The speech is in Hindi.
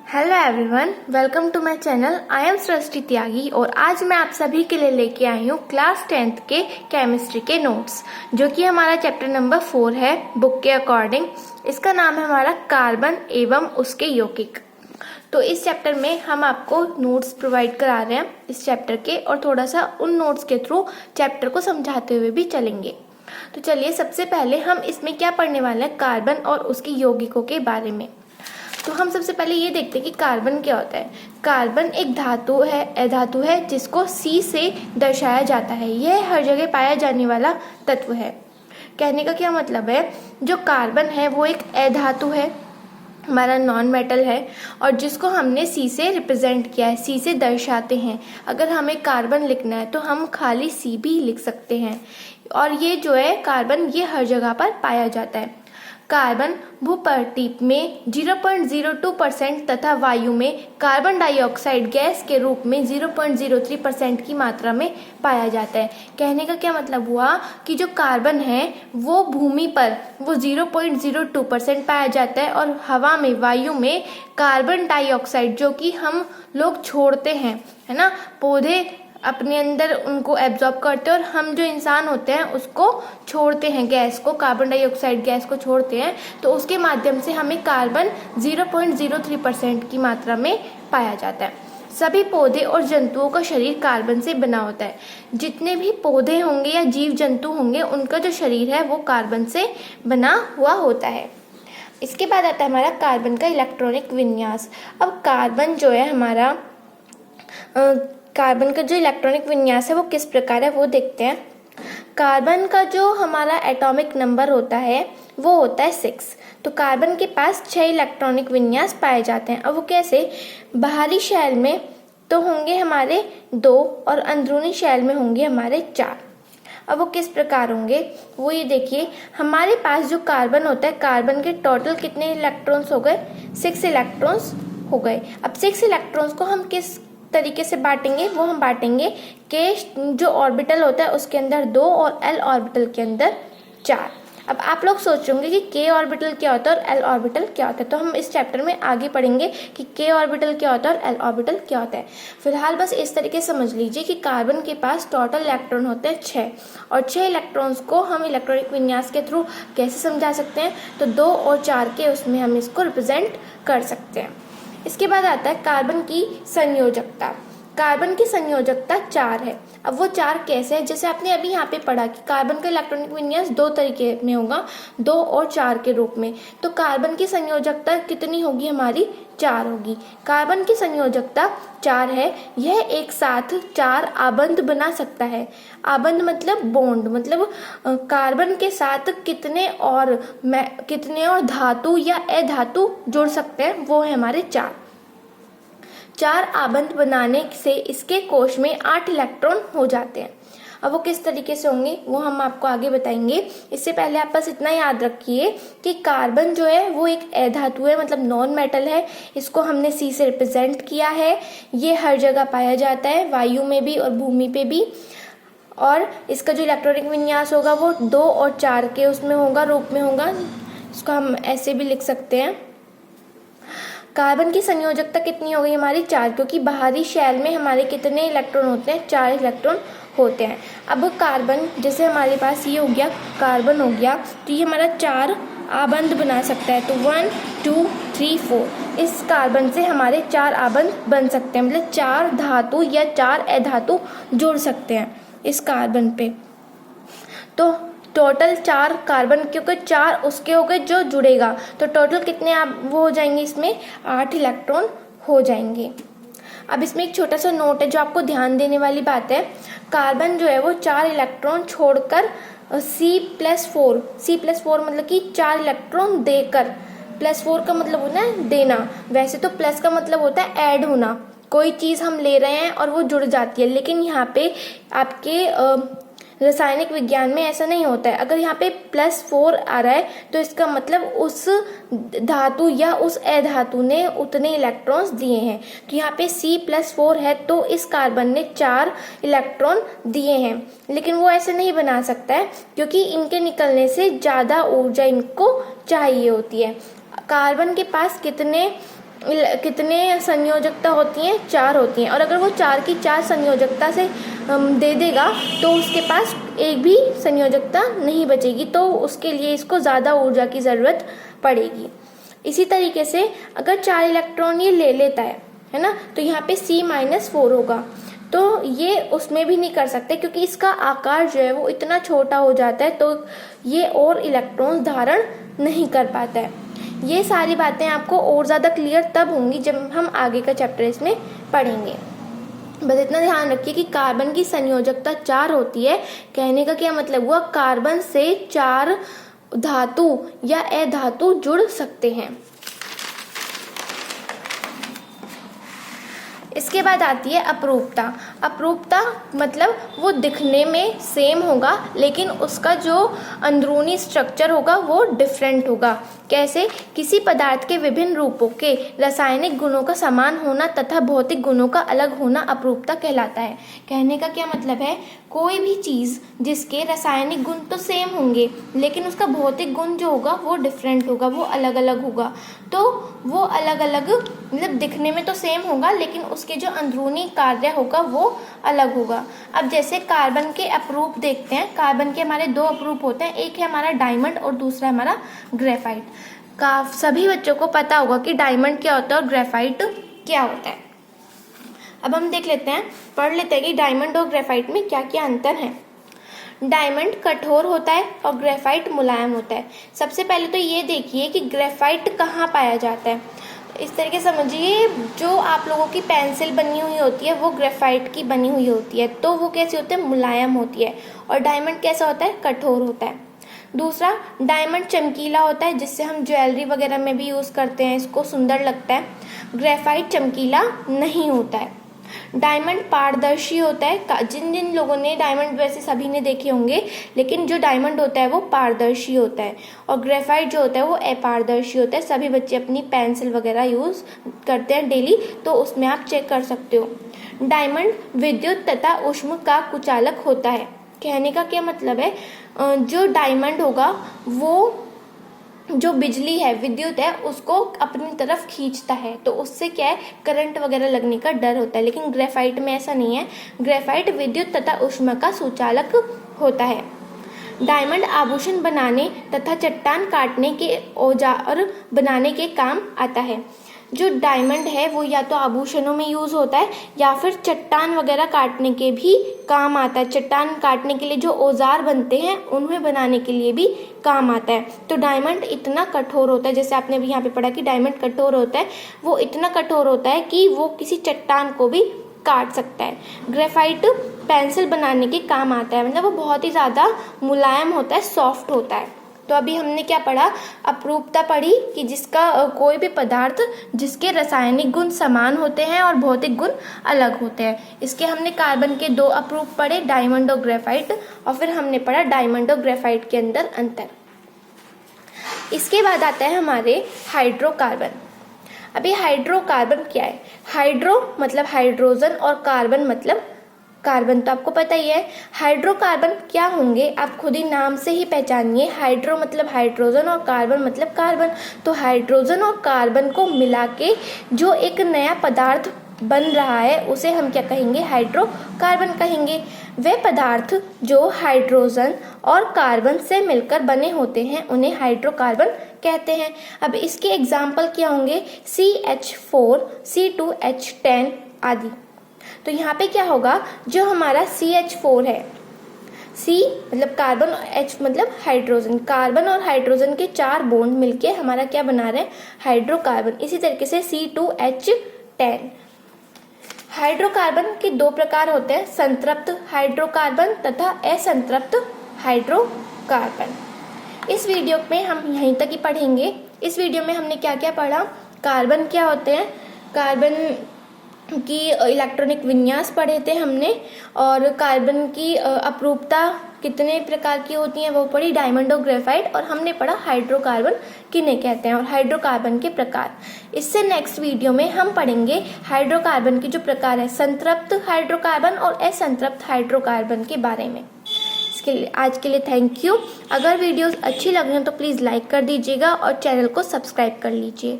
Hello everyone, welcome to my channel. I am Srishti Tyagi और आज मैं आप सभी के लिए लेके आई हूँ क्लास 10th के केमिस्ट्री के नोट्स, जो कि हमारा चैप्टर नंबर 4 है बुक के अकॉर्डिंग। इसका नाम है हमारा कार्बन एवं उसके यौगिक। तो इस चैप्टर में हम आपको नोट्स प्रोवाइड करा रहे हैं इस चैप्टर के, और थोड़ा सा उन नोट्स के थ्रू चैप्टर को समझाते हुए भी चलेंगे। तो चलिए, सबसे पहले हम इसमें क्या पढ़ने वाले हैं, कार्बन और उसके यौगिकों के बारे में। तो हम सबसे पहले ये देखते हैं कि कार्बन क्या होता है। कार्बन एक धातु है, अधातु है, जिसको C से दर्शाया जाता है। यह हर जगह पाया जाने वाला तत्व है। कहने का क्या मतलब है, जो कार्बन है वो एक अधातु है, हमारा नॉन मेटल है, और जिसको हमने C से रिप्रेजेंट किया है, C से दर्शाते हैं। अगर हमें कार्बन लिखना है तो हम खाली C भी लिख सकते हैं। और ये जो है कार्बन, ये हर जगह पर पाया जाता है। कार्बन भूपर्टीप में 0.02% तथा वायु में कार्बन डाइऑक्साइड गैस के रूप में 0.03% की मात्रा में पाया जाता है। कहने का क्या मतलब हुआ कि जो कार्बन है वो भूमि पर वो 0.02% पाया जाता है, और हवा में, वायु में कार्बन डाइऑक्साइड जो कि हम लोग छोड़ते हैं, है ना, पौधे अपने अंदर उनको एब्जॉर्ब करते हैं, और हम जो इंसान होते हैं उसको छोड़ते हैं, गैस को, कार्बन डाइऑक्साइड गैस को छोड़ते हैं। तो उसके माध्यम से हमें कार्बन 0.03% की मात्रा में पाया जाता है। सभी पौधे और जंतुओं का शरीर कार्बन से बना होता है। जितने भी पौधे होंगे या जीव जंतु होंगे, उनका जो शरीर है वो कार्बन से बना हुआ होता है। इसके बाद आता है हमारा कार्बन का इलेक्ट्रॉनिक विन्यास। अब कार्बन जो है हमारा, कार्बन का जो इलेक्ट्रॉनिक विन्यास है वो किस प्रकार है वो देखते हैं। कार्बन का जो हमारा एटॉमिक नंबर होता है वो होता है 6। तो कार्बन के पास 6 इलेक्ट्रॉनिक विन्यास पाए जाते हैं। अब वो कैसे, बाहरी शेल में तो होंगे हमारे 2 और अंदरूनी शेल में होंगे हमारे 4। अब वो किस प्रकार होंगे वो ये देखिए। हमारे पास जो कार्बन होता है, कार्बन के टोटल कितने इलेक्ट्रॉन्स हो गए, 6 इलेक्ट्रॉन्स हो गए। अब 6 इलेक्ट्रॉन्स को हम किस तरीके से बांटेंगे, वो हम बांटेंगे के जो ऑर्बिटल होता है उसके अंदर 2 और L ऑर्बिटल के अंदर 4। अब आप लोग सोचोगे कि K ऑर्बिटल क्या होता है और L ऑर्बिटल क्या होता है, तो हम इस चैप्टर में आगे पढ़ेंगे कि K ऑर्बिटल क्या होता है और L ऑर्बिटल क्या होता है। फिलहाल बस इस तरीके से समझ लीजिए कि कार्बन के पास टोटल इलेक्ट्रॉन होते हैं 6, और 6 इलेक्ट्रॉन्स को हम इलेक्ट्रॉनिक विन्यास के थ्रू कैसे समझा सकते हैं, तो 2 और 4 के उसमें हम इसको रिप्रेजेंट कर सकते हैं। इसके बाद आता है कार्बन की संयोजकता। कार्बन की संयोजकता 4 है। अब वो 4 कैसे है, जैसे आपने अभी यहाँ पे पढ़ा कि कार्बन का इलेक्ट्रॉनिक विन्यास 2 तरीके में होगा, 2 और 4 के रूप में। तो कार्बन की संयोजकता कितनी होगी हमारी, 4 होगी। कार्बन की संयोजकता 4 है। यह एक साथ 4 आबंध बना सकता है। आबंध मतलब बॉन्ड, मतलब कार्बन के साथ कितने और धातु या अधातु जुड़ सकते हैं, वो है हमारे 4 आबंध बनाने से इसके कोश में 8 इलेक्ट्रॉन हो जाते हैं। अब वो किस तरीके से होंगे वो हम आपको आगे बताएंगे। इससे पहले आप बस इतना याद रखिए कि कार्बन जो है वो एक अधातु है, मतलब नॉन मेटल है। इसको हमने C से रिप्रेजेंट किया है। ये हर जगह पाया जाता है, वायु में भी और भूमि पे भी। और इसका जो इलेक्ट्रॉनिक विन्यास होगा वो 2 और 4 के उसमें होगा, रूप में होगा। इसको हम ऐसे भी लिख सकते हैं। कार्बन की संयोजकता कितनी हो गई हमारी, 4, क्योंकि बाहरी शेल में हमारे कितने इलेक्ट्रॉन होते हैं, 4 इलेक्ट्रॉन होते हैं। अब कार्बन, जैसे हमारे पास ये हो गया, कार्बन हो गया, तो ये हमारा 4 आबंध बना सकता है। तो 1 2 3 4 इस कार्बन से हमारे 4 आबंध बन सकते हैं, मतलब 4 धातु या 4 अधातु जुड़ सकते हैं इस कार्बन पे। तो टोटल 4 कार्बन, क्योंकि 4 उसके हो गए जो जुड़ेगा, तो टोटल कितने आप वो हो जाएंगे, इसमें 8 इलेक्ट्रॉन हो जाएंगे। अब इसमें एक छोटा सा नोट है जो आपको ध्यान देने वाली बात है। कार्बन जो है वो 4 इलेक्ट्रॉन छोड़कर C+4 मतलब कि 4 इलेक्ट्रॉन देकर, +4 का मतलब होता है देना। वैसे तो प्लस का मतलब होता है ऐड होना, कोई चीज़ हम ले रहे हैं और वो जुड़ जाती है, लेकिन यहाँ पे आपके रासायनिक विज्ञान में ऐसा नहीं होता है। अगर यहाँ पे +4 आ रहा है तो इसका मतलब उस धातु या उस अधातु ने उतने इलेक्ट्रॉन्स दिए हैं। तो यहाँ पे C+4 है तो इस कार्बन ने 4 इलेक्ट्रॉन दिए हैं, लेकिन वो ऐसे नहीं बना सकता है क्योंकि इनके निकलने से ज़्यादा ऊर्जा इनको चाहिए होती है। कार्बन के पास कितने कितने संयोजकता होती हैं, 4 होती हैं। और अगर वो 4 की 4 संयोजकता से दे देगा तो उसके पास एक भी संयोजकता नहीं बचेगी, तो उसके लिए इसको ज़्यादा ऊर्जा की ज़रूरत पड़ेगी। इसी तरीके से अगर 4 इलेक्ट्रॉन ये ले लेता है ना, तो यहाँ पे C-4 होगा, तो ये उसमें भी नहीं कर सकते क्योंकि इसका आकार जो है वो इतना छोटा हो जाता है, तो ये और इलेक्ट्रॉन धारण नहीं कर पाता है। ये सारी बातें आपको और ज़्यादा क्लियर तब होंगी जब हम आगे का चैप्टर इसमें पढ़ेंगे। बस इतना ध्यान रखिए कि कार्बन की संयोजकता 4 होती है। कहने का क्या मतलब हुआ, कार्बन से 4 धातु या अधातु जुड़ सकते हैं। इसके बाद आती है अपरूपता। अपरूपता मतलब वो दिखने में सेम होगा लेकिन उसका जो अंदरूनी स्ट्रक्चर होगा वो डिफरेंट होगा। कैसे, किसी पदार्थ के विभिन्न रूपों के रासायनिक गुणों का समान होना तथा भौतिक गुणों का अलग होना अपरूपता कहलाता है। कहने का क्या मतलब है, कोई भी चीज़ जिसके रासायनिक गुण तो सेम होंगे लेकिन उसका भौतिक गुण जो होगा वो डिफरेंट होगा, वो अलग अलग होगा। तो वो अलग अलग मतलब दिखने में तो सेम होगा लेकिन उसके जो अंदरूनी कार्य होगा वो अलग होगा। अब जैसे कार्बन के अपरूप देखते हैं। कार्बन के हमारे 2 अपरूप होते हैं, एक है हमारा डायमंड और दूसरा हमारा ग्रेफाइट। सभी बच्चों को पता होगा कि डायमंड क्या होता है और ग्रेफाइट क्या होता है। अब हम देख लेते हैं, पढ़ लेते हैं कि डायमंड और ग्रेफाइट में क्या क्या अंतर है। डायमंड कठोर होता है और ग्रेफाइट मुलायम होता है। सबसे पहले तो ये देखिए कि ग्रेफाइट कहाँ पाया जाता है। इस तरीके समझिए, जो आप लोगों की पेंसिल बनी हुई होती है वो ग्रेफाइट की बनी हुई होती है, तो वो कैसी होती है, मुलायम होती है। और डायमंड कैसा होता है, कठोर होता है। दूसरा, डायमंड चमकीला होता है जिससे हम ज्वेलरी वगैरह में भी यूज़ करते हैं, इसको सुंदर लगता है। ग्रेफाइट चमकीला नहीं होता है। डायमंड पारदर्शी होता है। जिन जिन लोगों ने डायमंड, वैसे सभी ने देखे होंगे, लेकिन जो डायमंड होता है वो पारदर्शी होता है और ग्रेफाइट जो होता है वो अपारदर्शी होता है। सभी बच्चे अपनी पेंसिल वगैरह यूज़ करते हैं डेली, तो उसमें आप चेक कर सकते हो। डायमंड विद्युत तथा ऊष्म का कुचालक होता है। कहने का क्या मतलब है, जो डायमंड होगा वो जो बिजली है, विद्युत है, उसको अपनी तरफ खींचता है, तो उससे क्या है, करंट वगैरह लगने का डर होता है। लेकिन ग्रेफाइट में ऐसा नहीं है। ग्रेफाइट विद्युत तथा ऊष्मा का सुचालक होता है। डायमंड आभूषण बनाने तथा चट्टान काटने के औजार बनाने के काम आता है। जो डायमंड है वो या तो आभूषणों में यूज़ होता है या फिर चट्टान वगैरह काटने के भी काम आता है। चट्टान काटने के लिए जो औजार बनते हैं उन्हें बनाने के लिए भी काम आता है। तो डायमंड इतना कठोर होता है, जैसे आपने भी यहाँ पे पढ़ा कि डायमंड कठोर होता है, वो इतना कठोर होता है कि वो किसी चट्टान को भी काट सकता है। ग्रेफाइट पेंसिल बनाने के काम आता है, मतलब वो बहुत ही ज़्यादा मुलायम होता है, सॉफ्ट होता है। तो अभी हमने क्या पढ़ा, अपरूपता पढ़ी कि जिसका कोई भी पदार्थ जिसके रासायनिक गुण समान होते हैं और भौतिक गुण अलग होते हैं। इसके हमने कार्बन के 2 अपरूप पढ़े, डायमंड और ग्रेफाइट, और फिर हमने पढ़ा डायमंड और ग्रेफाइट के अंदर अंतर। इसके बाद आता है हमारे हाइड्रोकार्बन। अभी हाइड्रोकार्बन क्या है, हाइड्रो मतलब हाइड्रोजन और कार्बन मतलब कार्बन, तो आपको पता ही है। हाइड्रोकार्बन क्या होंगे आप खुद ही नाम से ही पहचानिए। हाइड्रो मतलब हाइड्रोजन और कार्बन मतलब कार्बन। तो हाइड्रोजन और कार्बन को मिला के जो एक नया पदार्थ बन रहा है उसे हम क्या कहेंगे, हाइड्रोकार्बन कहेंगे। वे पदार्थ जो हाइड्रोजन और कार्बन से मिलकर बने होते हैं उन्हें हाइड्रोकार्बन कहते हैं। अब इसके एग्जाम्पल क्या होंगे, CH4, C2H10 आदि। तो यहाँ पे क्या होगा, जो हमारा CH4 है, C मतलब कार्बन, H मतलब हाइड्रोजन, कार्बन और हाइड्रोजन के 4 बॉन्ड मिलके हमारा क्या बना रहे हैं, हाइड्रोकार्बन। इसी तरीके से C2H10। हाइड्रोकार्बन के 2 प्रकार होते हैं, संतृप्त हाइड्रोकार्बन तथा असंतृप्त हाइड्रोकार्बन। इस वीडियो में हम यहीं तक ही पढ़ेंगे। इस वीडियो में हमने क्या क्या पढ़ा, कार्बन क्या होते हैं, कार्बन की इलेक्ट्रॉनिक विन्यास पढ़े थे हमने, और कार्बन की अपरूपता कितने प्रकार की होती हैं वो पढ़ी, डायमंड और ग्रेफाइट, और हमने पढ़ा हाइड्रोकार्बन किन्हें कहते हैं और हाइड्रोकार्बन के प्रकार। इससे नेक्स्ट वीडियो में हम पढ़ेंगे हाइड्रोकार्बन के जो प्रकार है, संतृप्त हाइड्रोकार्बन और असंतृप्त हाइड्रोकार्बन के बारे में। इसके लिए आज के लिए थैंक यू। अगर वीडियोस अच्छी लगी हो तो प्लीज़ लाइक कर दीजिएगा और चैनल को सब्सक्राइब कर लीजिए।